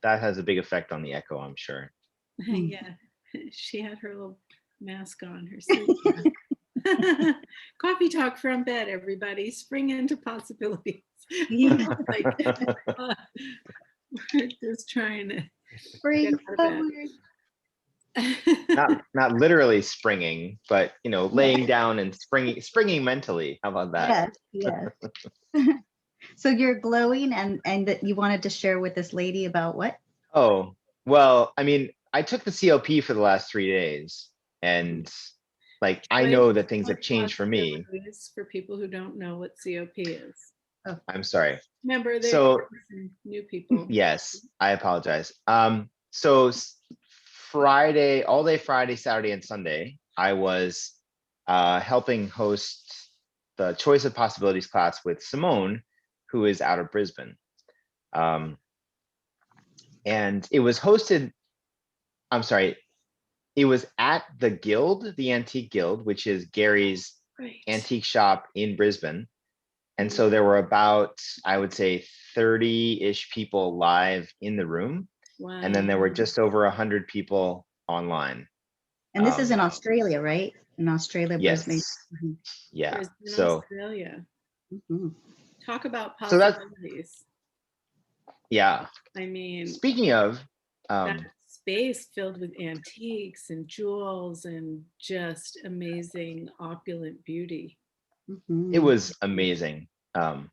that has a big effect on the echo, I'm sure. Yeah, she had her little mask on, her sleep mask. Coffee talk from bed, everybody. Spring into possibilities. Yeah. Like, uh, we're just trying to get Spring out of bed. forward. Not literally springing, but Yeah. laying down and springing mentally. How about that? Yes. Yes. So you're glowing, and that you wanted to share with this lady about what? Oh, well, I mean, I took the COP for the last 3 days, and like I Wait, know that things have what changed for me. possibilities for people who don't know what COP is? Oh, I'm sorry. Remember, there So are some new people. yes, I apologize. So Friday, all day Friday, Saturday, and Sunday, I was helping host the Choice of Possibilities class with Simone, who is out of Brisbane. And it was hosted, I'm sorry, it was at the Guild, the Antique Guild, which is Gary's Right. antique shop in Brisbane. And so there were about, I would say, 30-ish people live in the room. Wow. And then there were just over 100 people online. and this is in Australia, right? In Australia, Brisbane. Yes. Mhm. Yeah. Brisbane, So Australia. Mhm. Talk about that's, possibilities. yeah. I mean, Speaking of, that space filled with antiques and jewels and just amazing opulent beauty. it Mhm. was amazing. Do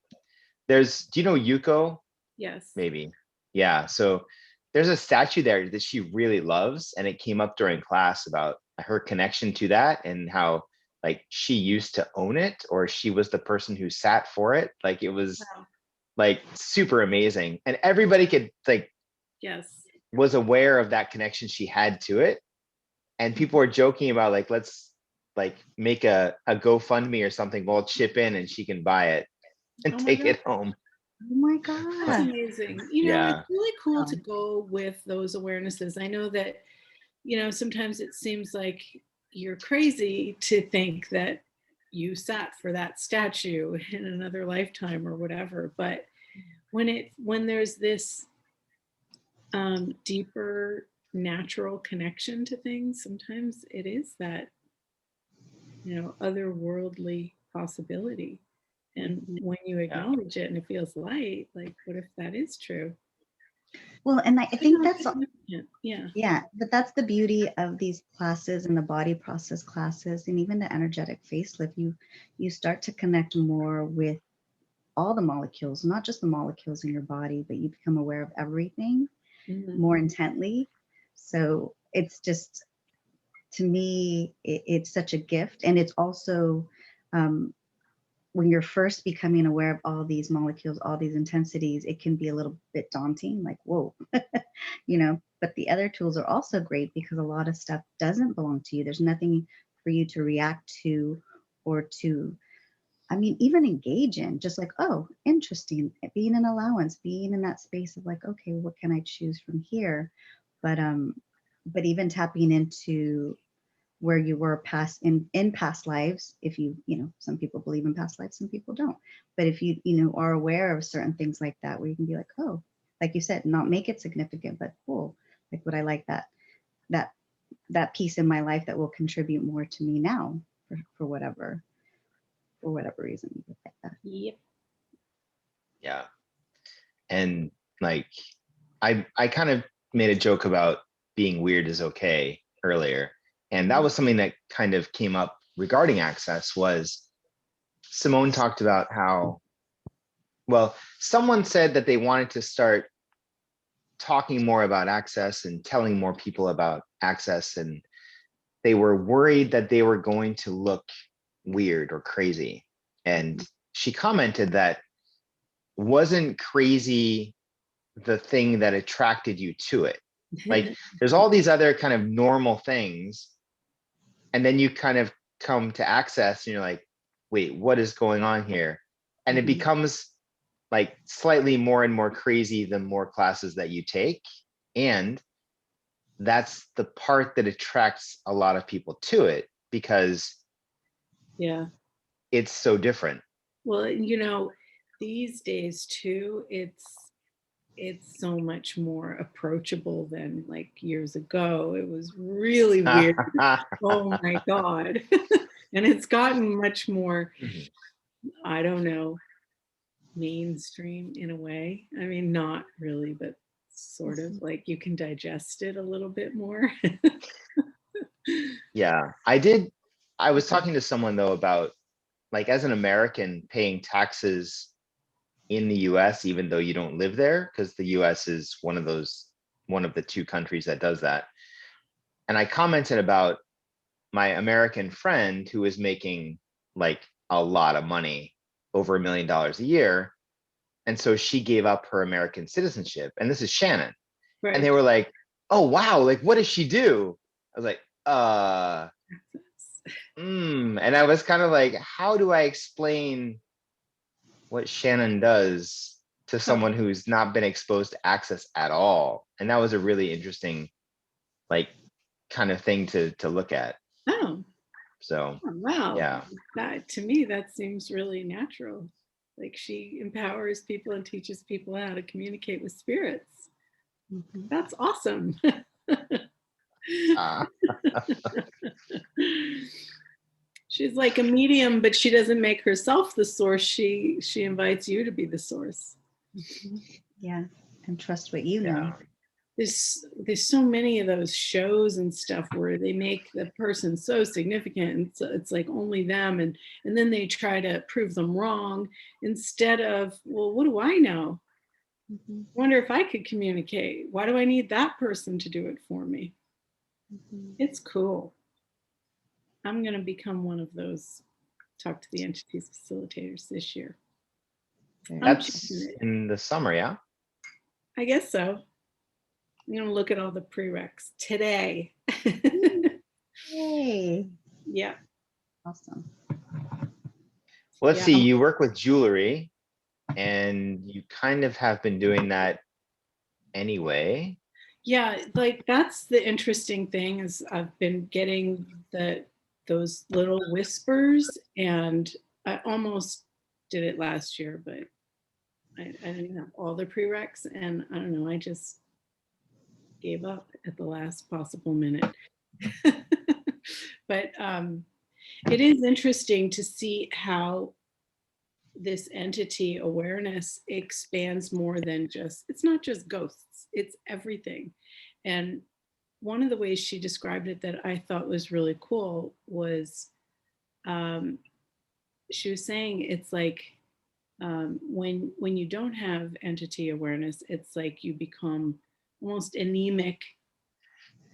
you know Yuko? Yes. Maybe. Yeah. So there's a statue there that she really loves, and it came up during class about her connection to that and how like she used to own it, or she was the person who sat for it. Like it was Wow. like super amazing, and everybody could like Yes. was aware of that connection she had to it. And people were joking about like, let's like make a GoFundMe or something. We'll chip in and she can buy it and Oh my take God. it home. Oh my That's God. amazing. Yeah. It's really cool to Wow. go with those awarenesses. I know that, sometimes it seems like you're crazy to think that you sat for that statue in another lifetime or whatever. But when there's this deeper natural connection to things, sometimes it is that, otherworldly possibility. And Mhm. when you Yeah. acknowledge it and it feels light, like, what if that is true? Well, and I think that's Yeah. yeah, but that's the beauty of these classes and the body process classes and even the energetic facelift. You start to connect more with all the molecules, not just the molecules in your body, but you become aware of everything Mhm. more intently. So it's just, to me, it's such a gift. And it's also, um, when you're first becoming aware of all these molecules, all these intensities, it can be a little bit daunting, like, whoa, But the other tools are also great because a lot of stuff doesn't belong to you. There's nothing for you to react to or to, I mean, even engage in, just like, oh, interesting, being an allowance, being in that space of like, okay, what can I choose from here? But but even tapping into where you were past in past lives, if some people believe in past lives, some people don't. But if you are aware of certain things like that, where you can be like, oh, like you said, not make it significant, but cool. Like, would I like that that piece in my life that will contribute more to me now for whatever reason you would like that. Yep. Yeah. And like I kind of made a joke about being weird is okay earlier. And that was something that kind of came up regarding access. Was Simone talked about how, well, someone said that they wanted to start talking more about access and telling more people about access, and they were worried that they were going to look weird or crazy. And she commented that wasn't crazy the thing that attracted you to it. Like there's all these other kind of normal things, and then you kind of come to access and you're like, wait, what is going on here? And it Mhm. becomes like slightly more and more crazy the more classes that you take. And that's the part that attracts a lot of people to it, because Yeah. it's so different. Well, these days too, it's so much more approachable than like years ago. It was really weird. Oh my God. And it's gotten much more, Mhm. I don't know, mainstream in a way. I mean, not really, but sort of like you can digest it a little bit more. Yeah, I was talking to someone though about, like, as an American paying taxes in the US, even though you don't live there, because the US is one of the two countries that does that. And I commented about my American friend who is making like a lot of money, over $1 million a year. And so she gave up her American citizenship. And this is Shannon. And they Right. were like, oh, wow, like, what does she do? I was like, and I was kind of like, how do I explain what Shannon does to Oh, someone who's not been exposed to access at all? And that was a really interesting, like, kind of thing to look at. oh, So, wow. yeah. That to me, that seems really natural. Like she empowers people and teaches people how to communicate with spirits. Mhm. That's awesome. Uh, She's like a medium, but she doesn't make herself the source. She invites you to be the source. Mhm. Yeah, and trust what you know. yeah. There's so many of those shows and stuff where they make the person so significant and so it's like only them, and then they try to prove them wrong instead of, well, what do I know? Mhm. Wonder if I could communicate. Why do I need that person to do it for me? Mhm. It's cool. I'm going to become one of those talk to the entities facilitators this year. Very I'm cool. choosing That's it. in the summer, yeah. I guess so. I'm going to look at all the prereqs today. Yay. Yeah. Awesome. Well, let's Yeah. see, you work with jewelry and you kind of have been doing that anyway. Yeah, like that's the interesting thing is I've been getting those little whispers, and I almost did it last year, but I didn't have all the prereqs, and I don't know, I just gave up at the last possible minute. But it is interesting to see how this entity awareness expands more than just, it's not just ghosts, it's everything. And one of the ways she described it that I thought was really cool was um, she was saying it's like when you don't have entity awareness, it's like you become almost anemic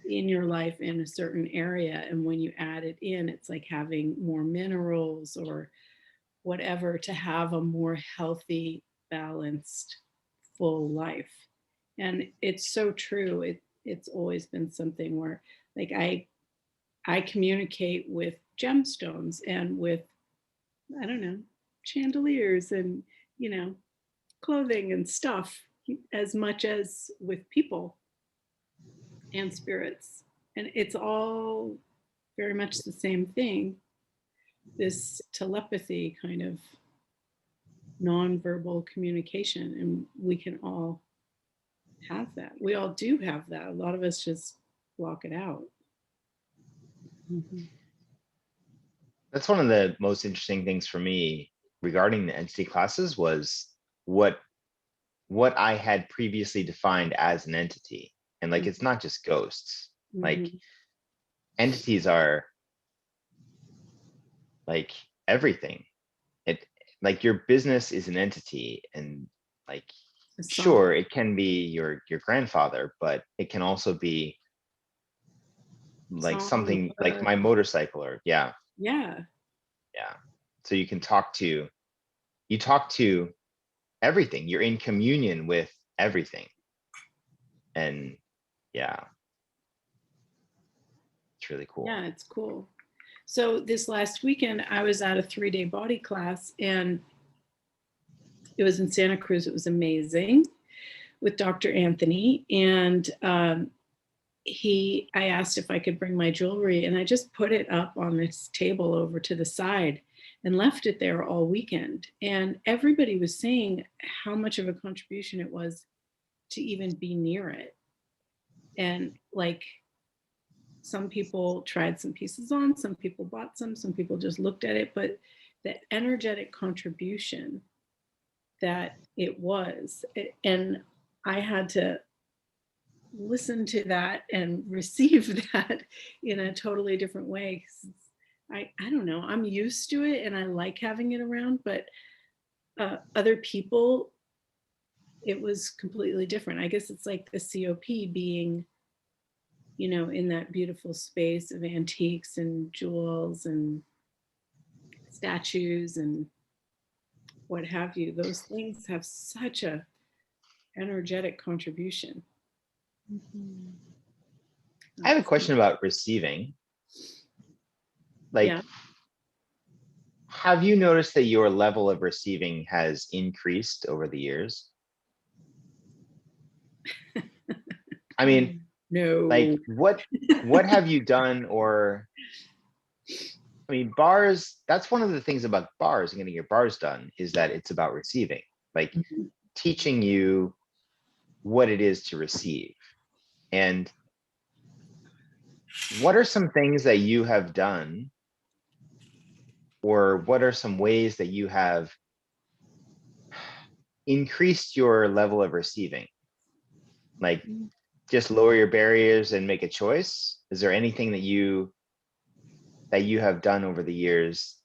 in your life in a certain area, and when you add it in, it's like having more minerals or whatever to have a more healthy, balanced, full life. And it's so true. It's always been something where like I communicate with gemstones and with, I don't know, chandeliers and, you know, clothing and stuff as much as with people and spirits. And it's all very much the same thing, this telepathy kind of nonverbal communication. And we can all have that. We all do have that. A lot of us just block it out. Mhm. That's one of the most interesting things for me regarding the entity classes was what what I had previously defined as an entity. And like, it's not just ghosts. Like, Mm-hmm. entities are like everything. It, like, your business is an entity, and like, A song. sure, it can be your grandfather, but it can also be like Song. something like my motorcycle, or yeah. Yeah. Yeah. So you talk to everything. You're in communion with everything. And yeah, it's really cool. Yeah, it's cool. So this last weekend, I was at a 3-day body class, and it was in Santa Cruz. It was amazing with Dr. Anthony. And I asked if I could bring my jewelry, and I just put it up on this table over to the side and left it there all weekend. And everybody was saying how much of a contribution it was to even be near it. And like, some people tried some pieces on, some people bought some people just looked at it, but the energetic contribution that it was, and I had to listen to that and receive that in a totally different way. 'Cause I don't know, I'm used to it and I like having it around, but other people, it was completely different. I guess it's like the COP being, in that beautiful space of antiques and jewels and statues and what have you. Those things have such a energetic contribution. I have a question about receiving. Like, Yeah. have you noticed that your level of receiving has increased over the years? I mean, No. like, what have you done? Or, I mean, bars, that's one of the things about bars and getting your bars done, is that it's about receiving, like Mhm. teaching you what it is to receive. And what are some things that you have done, or what are some ways that you have increased your level of receiving? Like, just lower your barriers and make a choice? Is there anything that you have done over the years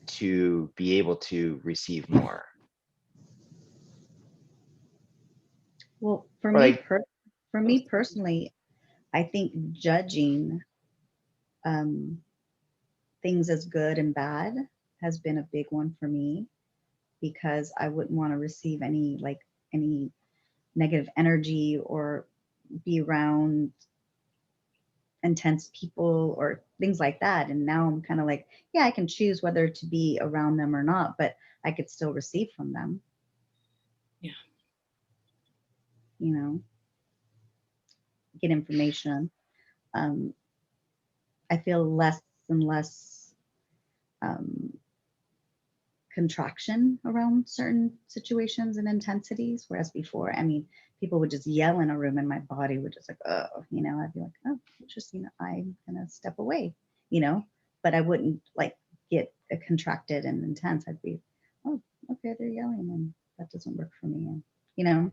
to be able to receive more? Well, for Or me, like, personally, I think judging um, things as good and bad has been a big one for me, because I wouldn't want to receive any negative energy or be around intense people or things like that. And now I'm kind of like, yeah, I can choose whether to be around them or not, but I could still receive from them. Yeah. Get information. Um, I feel less and less um, contraction around certain situations and intensities. Whereas before, I mean, people would just yell in a room and my body would just like, oh, I'd be like, oh, interesting. I'm going to step away, but I wouldn't like get contracted and intense. I'd be, oh, okay, they're yelling and that doesn't work for me. And,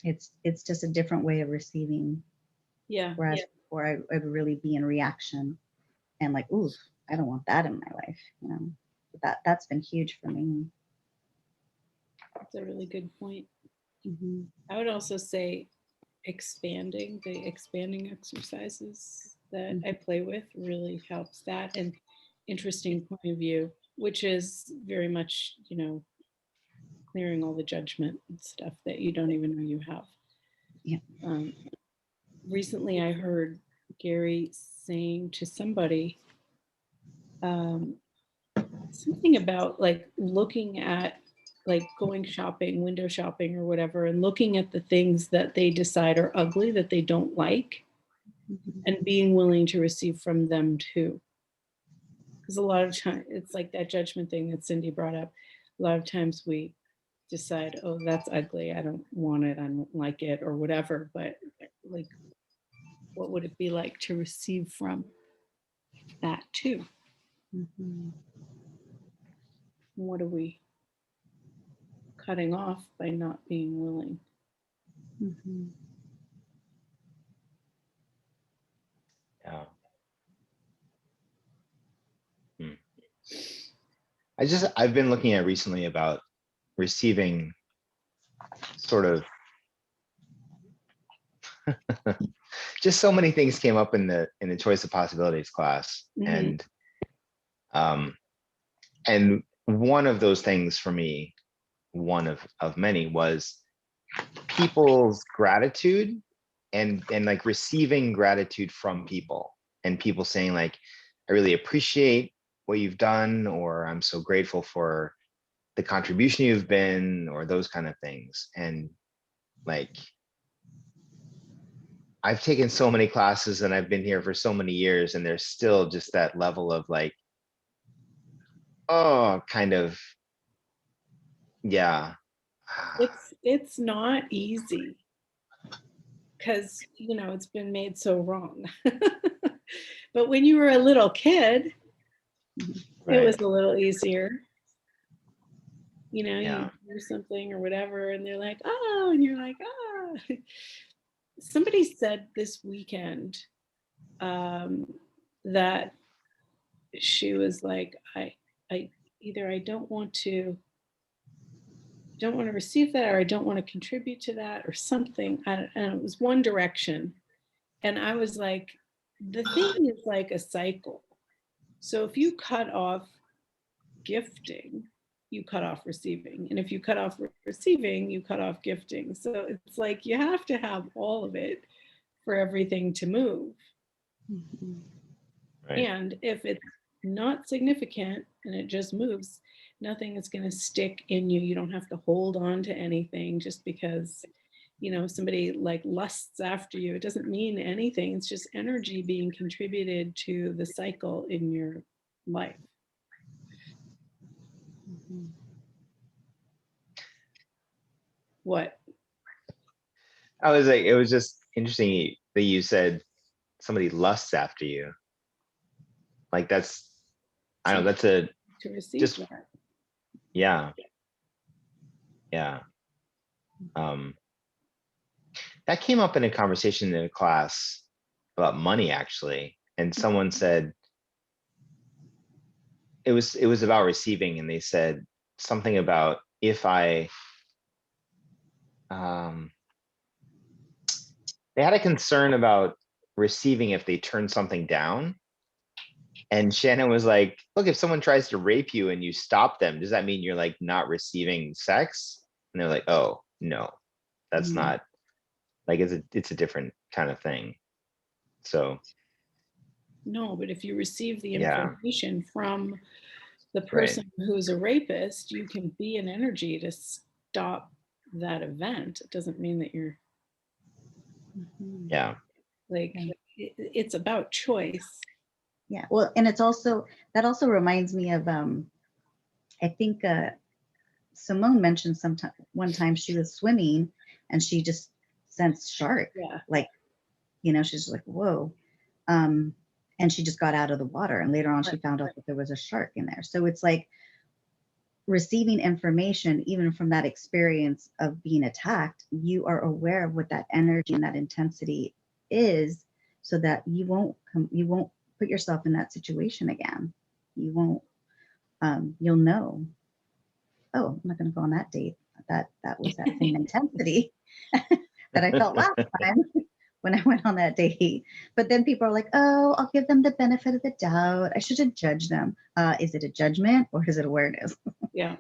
it's just a different way of receiving. Yeah. Whereas before I would really be in reaction and like, ooh, I don't want that in my life, But that's been huge for me. That's a really good point. Mm-hmm. I would also say expanding exercises that I play with really helps that. And interesting point of view, which is very much, clearing all the judgment and stuff that you don't even know you have. Yeah. Recently, I heard Gary saying to somebody something about like looking at, like going shopping, window shopping or whatever, and looking at the things that they decide are ugly, that they don't like, Mm-hmm. and being willing to receive from them too. Because a lot of times it's like that judgment thing that Cindy brought up. A lot of times we decide, oh, that's ugly, I don't want it, I don't like it, or whatever. But like, what would it be like to receive from that too? Mm-hmm. What are we cutting off by not being willing? Mm-hmm. yeah. I've been looking at recently about receiving, sort of. Just so many things came up in the choice of possibilities class. Mhm. And one of those things for me, one of many, was people's gratitude, and like receiving gratitude from people, and people saying like, I really appreciate what you've done, or I'm so grateful for the contribution you've been, or those kind of things. And like, I've taken so many classes and I've been here for so many years, and there's still just that level of like, oh, kind of, yeah. it's not easy because, it's been made so wrong. But when you were a little kid, it was a little easier. You Yeah. do something or whatever, and they're like, oh, and you're like, ah. Somebody said this weekend that she was like, I either I don't want to receive that, or I don't want to contribute to that, or something. And it was one direction. And I was like, the thing is like a cycle. So if you cut off gifting, you cut off receiving. And if you cut off receiving, you cut off gifting. So it's like you have to have all of it for everything to move. Right. And if it's not significant and it just moves, nothing is going to stick in you. You don't have to hold on to anything just because, somebody like lusts after you. It doesn't mean anything. It's just energy being contributed to the cycle in your life. What? I was like, it was just interesting that you said somebody lusts after you. Like that's, I don't know, that's a, To receive just, that. yeah. That came up in a conversation in a class about money, actually. And someone said, it was about receiving, and they said something about if I, they had a concern about receiving if they turned something down. And Shannon was like, look, if someone tries to rape you and you stop them, does that mean you're like not receiving sex? And they're like, oh, no, that's not, like, it's a different kind of thing. So. No, but if you receive the Yeah. information from the person who's a rapist, you can be an energy to stop that event. It doesn't mean that you're. Yeah. Like, it's about choice. Yeah. Well, and it's also, that also reminds me of, I think Simone mentioned one time she was swimming and she just sensed shark. Yeah. Like, she's like, whoa. And she just got out of the water, and later on she found out that there was a shark in there. So it's like receiving information, even from that experience of being attacked, you are aware of what that energy and that intensity is, so that you won't put yourself in that situation again. You won't, you'll know, oh, I'm not going to go on that date. That was that same intensity that I felt last time when I went on that date. But then people are like, oh, I'll give them the benefit of the doubt. I shouldn't judge them. Is it a judgment or is it awareness? Yeah.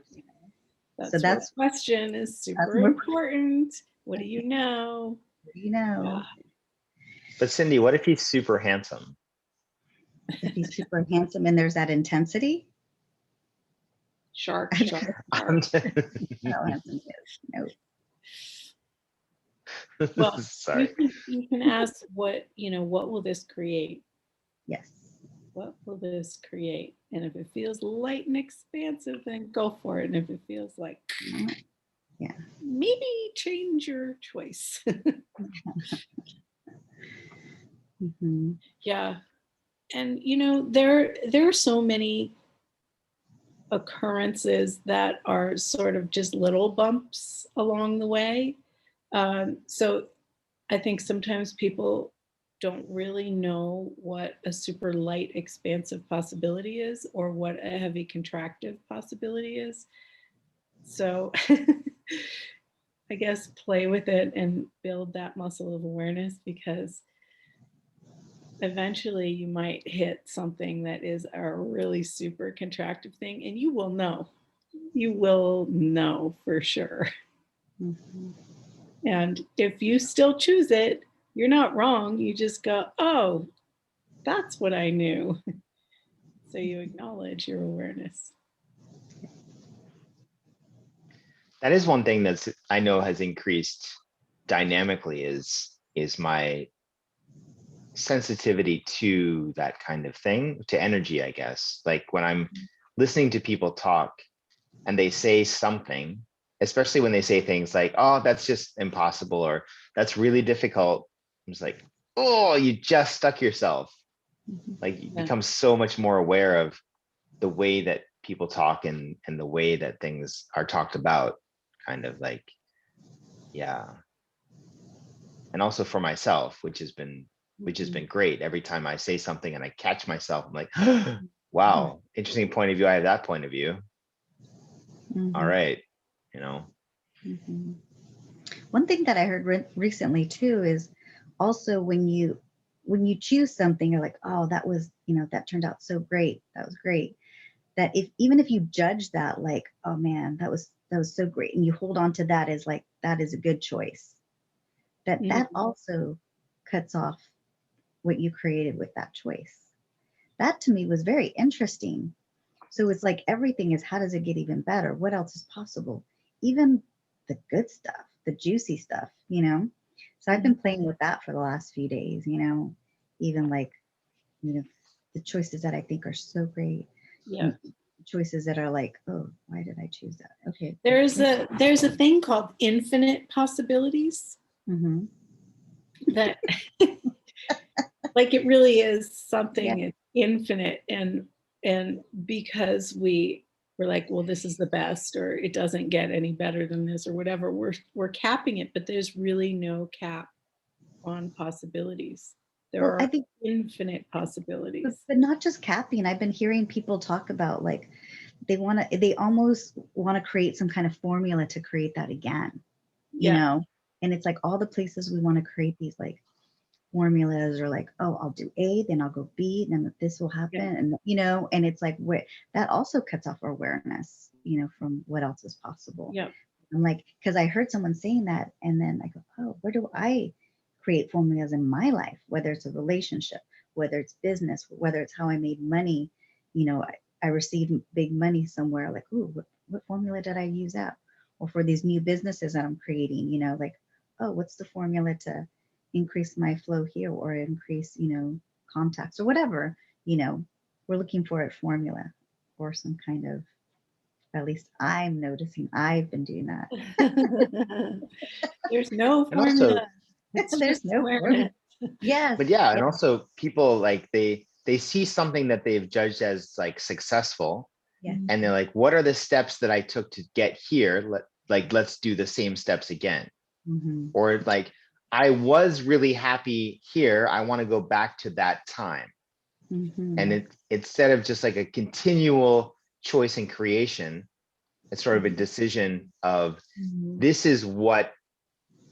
So that's question is super important. What do you know? What do you know? Yeah. But Cindy, what if he's super handsome? If he's super handsome and there's that intensity? Shark. No, handsome is. No. Well, sorry. You can ask what will this create? Yes. What will this create? And if it feels light and expansive, then go for it. And if it feels like, yeah, maybe change your choice. Mm-hmm. Yeah. And there are so many occurrences that are sort of just little bumps along the way. So I think sometimes people don't really know what a super light expansive possibility is, or what a heavy contractive possibility is. So I guess play with it and build that muscle of awareness, because eventually you might hit something that is a really super contractive thing, and you will know for sure. Mm-hmm. And if you still choose it, you're not wrong. You just go, oh, that's what I knew. So you acknowledge your awareness. That is one thing that's, I know, has increased dynamically is my sensitivity to that kind of thing, to energy, I guess. Like when I'm listening to people talk and they say something especially when they say things like, oh, that's just impossible, or that's really difficult. I'm just like, oh, you just stuck yourself. Mhm. Like you Yeah. become so much more aware of the way that people talk and the way that things are talked about, kind of like, yeah. And also for myself, which has been Mhm. great. Every time I say something and I catch myself, I'm like, wow, interesting point of view. I have that point of view. All Mhm. right, you know. Mhm. One thing that I heard recently too is also when you choose something, you're like, oh, that was, that turned out so great. That was great. That if even if you judge that, like, oh man, that was so great, and you hold on to that as like that is a good choice, that Mhm. also cuts off what you created with that choice. That to me was very interesting. So it's like everything is, how does it get even better? What else is possible? Even the good stuff, the juicy stuff. So I've been playing with that for the last few days. Even like, you know, the choices that I think are so great, Yeah. and choices that are like, oh, why did I choose that? Okay. There's a thing called infinite possibilities Mm-hmm. that like it really is Yeah. something infinite, and because we're like, well, this is the best, or it doesn't get any better than this, or whatever, we're capping it, but there's really no cap on possibilities. There Well, I are think, infinite but, possibilities. but not just capping. I've been hearing people talk about like they almost want to create some kind of formula to create that again, you Yeah. know? And it's like all the places we want to create these like formulas, or like, oh, I'll do A, then I'll go B, then this will Yeah. happen. And it's like, that also cuts off our awareness, from what else is possible. Yeah. I'm like, because I heard someone saying that, and then I go, oh, where do I create formulas in my life? Whether it's a relationship, whether it's business, whether it's how I made money. I received big money somewhere. Like, ooh, what formula did I use that? Or for these new businesses that I'm creating, like, oh, what's the formula to increase my flow here, or increase, contacts, or whatever. You know, we're looking for a formula or some kind of, at least I'm noticing I've been doing that. There's no And also, formula. It's There's just no awareness. formula. Yes. but yeah, and Yeah. also people like they see something that they've judged as like successful, Yes. and they're like, what are the steps that I took to get here? Let's do the same steps again. Mm-hmm. Or like, I was really happy here, I want to go back to that time. And Mm-hmm. instead of just like a continual choice and creation, it's sort of a decision of, Mhm. this is what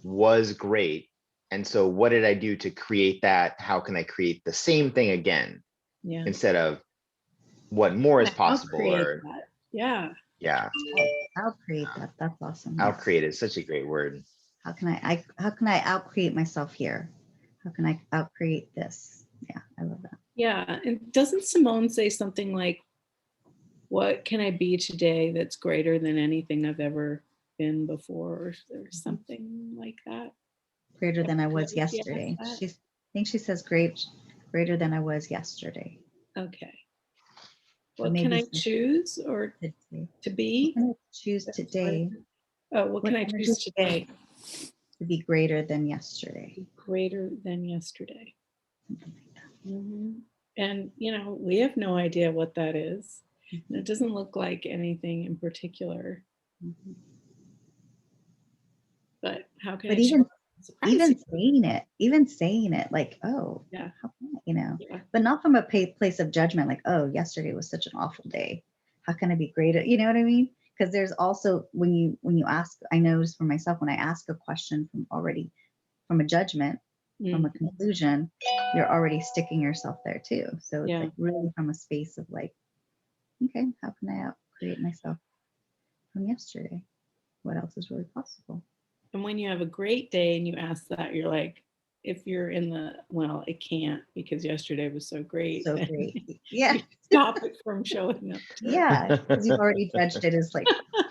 was great, and so what did I do to create that? How can I create the same thing again, Yeah. instead of what more is I'll possible? create Or that. Yeah. yeah, I'll create that. That's awesome. Yes. outcreate is such a great word. How can I outcreate myself here? How can I outcreate this? Yeah, I love that. Yeah. And doesn't Simone say something like, what can I be today that's greater than anything I've ever been before? Or something like that. Greater than I was She asked yesterday. that? I think she says greater than I was yesterday. Okay. Or What can maybe I choose or today. to What be? can I choose That's today? oh, what What can I can I do choose today? to be greater than yesterday? Greater than yesterday. Something like that. And, we have no idea what that is. And Mhm. it doesn't look like anything in particular, Mhm. but how can But I show up and surprise you? even saying it, like, oh, Yeah. how can I, Yeah. but not from a place of judgment, like, oh, yesterday was such an awful day. How can I be greater? You know what I mean? Because there's also when you ask, I notice for myself, when I ask a question from a judgment, from a Mm, conclusion, you're already sticking yourself there too. So it's yeah. like really from a space of like, okay, how can I create myself from yesterday? What else is really possible? And when you have a great day and you ask that, you're like, if you're in well, it can't because yesterday was so great, So then great. Yeah. you stop it from showing up to, Yeah. Because you've already judged it as like,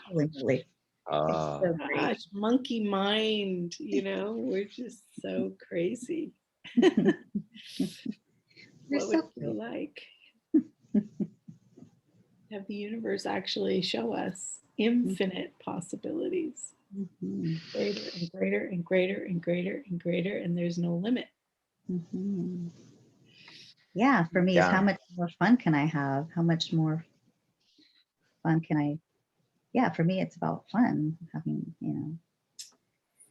holy moly, it's uh, so great. gosh, monkey mind, we're just so crazy. You're What would so it be cute. like? have the universe actually show us infinite possibilities, Mhm. greater and greater and greater and greater and greater, and there's no limit. Mhm. Yeah, for me, is how Yeah. much more fun can I have? How much more fun can I? Yeah, for me, it's about fun, having,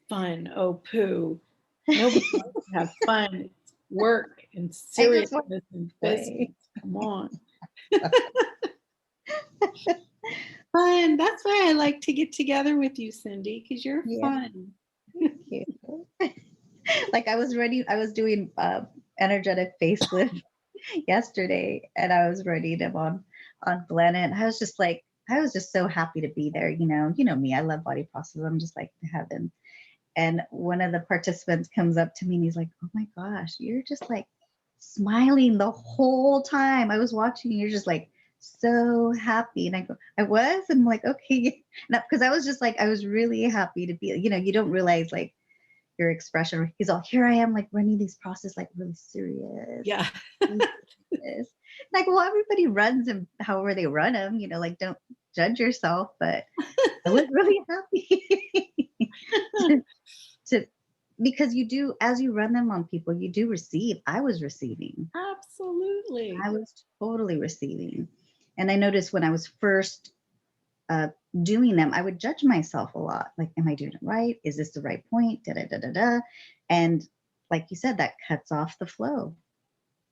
Fun, oh poo. Nobody wants to have fun. It's work and I just want seriousness and to play. business. Come on. Fun. That's why I like to get together with you, Cindy, because you're Yeah, fun. cute. Like I was doing energetic facelift yesterday, and I was running them on Glenna, and I was just like, I was just so happy to be there. You know me, I love body processes. I'm just like to heaven. And one of the participants comes up to me and he's like, "Oh my gosh, you're just like smiling the whole time. I was watching you. You're just like so happy." And I go, "I was." And I'm like, "Okay." Because I was just like, I was really happy to be, you don't realize like your expression. He's all, "Here I am, like running these process, like really serious. Yeah. Really serious." Like, well, everybody runs them however they run them, like don't judge yourself. But I was really happy to, to because you do, as you run them on people, you do receive. I was receiving. Absolutely. I was totally receiving. And I noticed when I was first uh, doing them, I would judge myself a lot. Like, am I doing it right? Is this the right point? Da da da da da. And like you said, that cuts off the flow.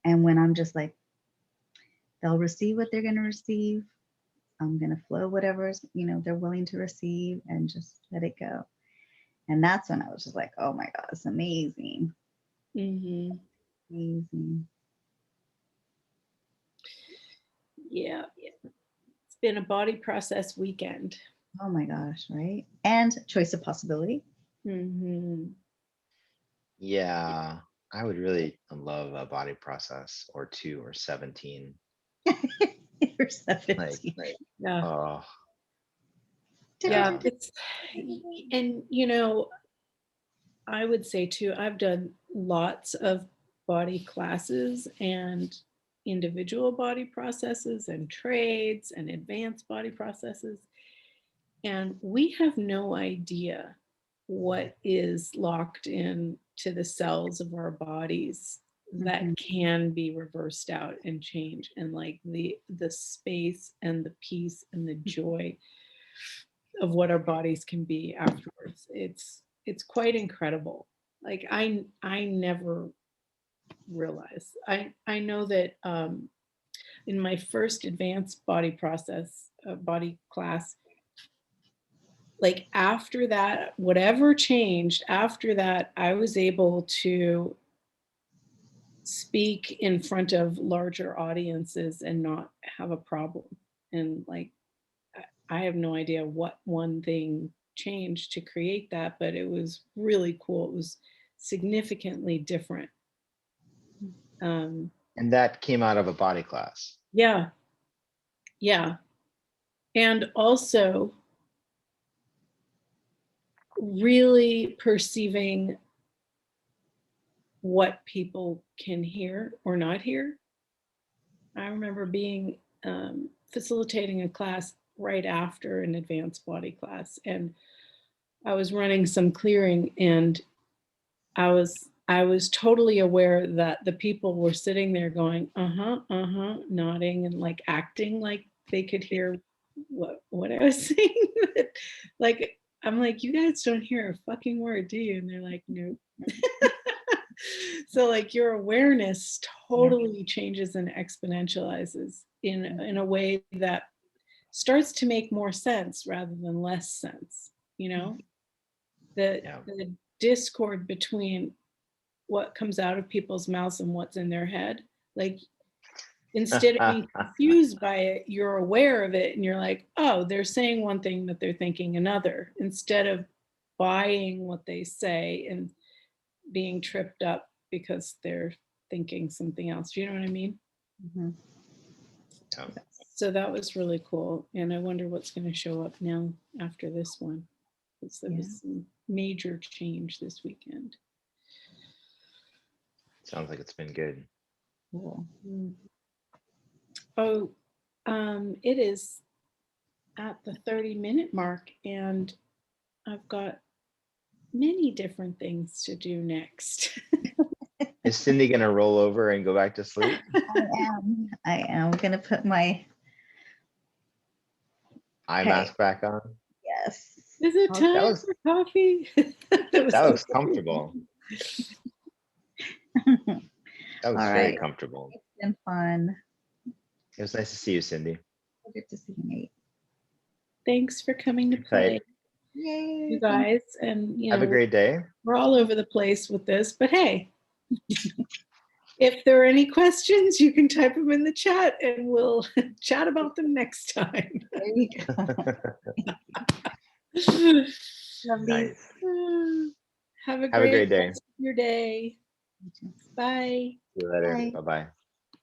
And when I'm just like, they'll receive what they're going to receive. I'm going to flow whatever's, they're willing to receive, and just let it go. And that's when I was just like, oh my God, it's amazing. Hmm. Amazing. Yeah. It's been a body process weekend. Oh my gosh, right? And choice of possibility. Hmm. Yeah. I would really love a body process or two or 17. You're Like, 17. Yeah. oh, Yeah. yeah. It's, and I would say too, I've done lots of body classes and individual body processes and trades and advanced body processes. And we have no idea what is locked in to the cells of our bodies that Mhm. can be reversed out and change, and like the space and the peace and the joy of what our bodies can be afterwards. It's quite incredible. Like I never realized. I know that in my first advanced body process body class, like after that, whatever changed after that, I was able to speak in front of larger audiences and not have a problem. And like I have no idea what one thing changed to create that, but it was really cool. It was significantly different. Um, And that came out of a body class. yeah, yeah. And also really perceiving what people can hear or not hear. I remember being facilitating a class right after an advanced body class, and I was running some clearing, and I was totally aware that the people were sitting there going, uh-huh, nodding and like acting like they could hear what I was saying. Like I'm like, you guys don't hear a fucking word, do you? And they're like, nope. So like your awareness Yeah. totally changes and exponentializes in a way that starts to make more sense rather than less sense, you know? The Yeah. the discord between what comes out of people's mouths and what's in their head. Like instead of being confused by it, you're aware of it and you're like, oh, they're saying one thing, but they're thinking another, instead of buying what they say and being tripped up because they're thinking something else. Do you know what I mean? Mhm. Yeah. So that was really cool. And I wonder what's going to show up now after this one. Because there Yeah. was some major change this weekend. Sounds like it's been good. Cool. Oh, It is at the 30-minute mark, and I've got many different things to do next. Is Cindy gonna roll over and go back to sleep? I am gonna put my, Eye Okay. mask back on. yes. Is it Okay. time was- for coffee? That looks comfortable. That looks All very right. comfortable. It's been fun. It was nice to see you, Cindy. Good to see you, Nate. Thanks for coming to Tight. play, Yay. you guys. And Have a great day. we're all over the place with this, but hey, if there are any questions, you can type them in the chat and we'll chat about them next time. There you go. Love these. Nice. Have a Have a great day. rest of your day. Bye. See you later. Bye. Bye-bye.